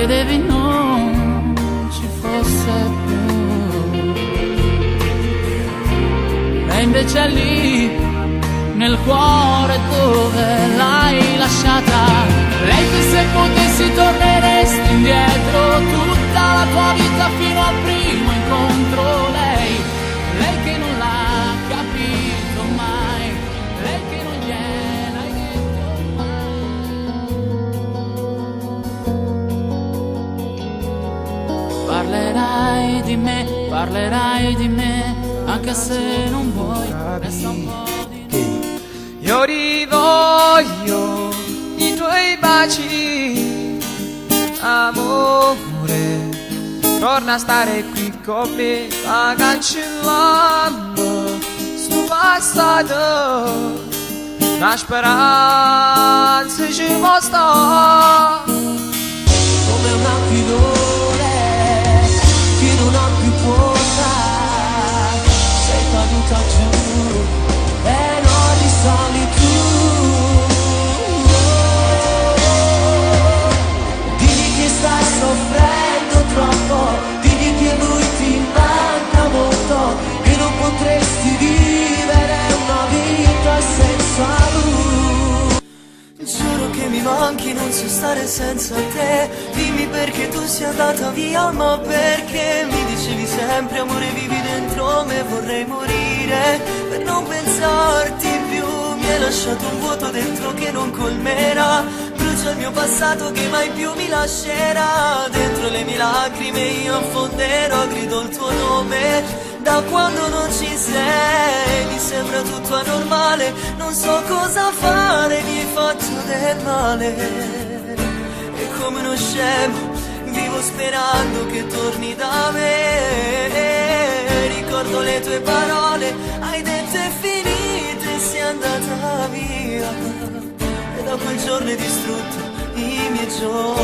credevi non ci fosse più, e invece è lì nel cuore dove l'hai lasciata. Lei che se potessi torneresti indietro tutta la tua vita fino al primo incontro. Lei che non l'ha capito mai, lei che non gliel'hai detto mai. Parlerai di me, anche se non vuoi, resta un po' di noi. Io rivoglio i tuoi baci, amore, torna a stare qui con me, ma cancellando sto passato, la speranza ci può stare. Come un aquilone che non ha più forza, sei caduta giù e non risali più. Digli che stai soffrendo troppo, digli che lui ti manca molto, che non potresti vivere una vita senza lui. Giuro che mi manchi, non so stare senza te. Dimmi perché tu sia andata via, ma perché mi dicevi sempre amore vivi dentro me. Vorrei morire per non pensarti più. Mi hai lasciato un vuoto dentro che non colmerà. Brucia il mio passato che mai più mi lascerà. Dentro le mie lacrime io affonderò, grido il tuo nome. Da quando non ci sei mi sembra tutto anormale, non so cosa fare, mi hai fatto del male. E come uno scemo vivo sperando che torni da me. Ricordo le tue parole, hai detto è finita e sei andata via. E da quel giorno hai distrutto i miei giorni.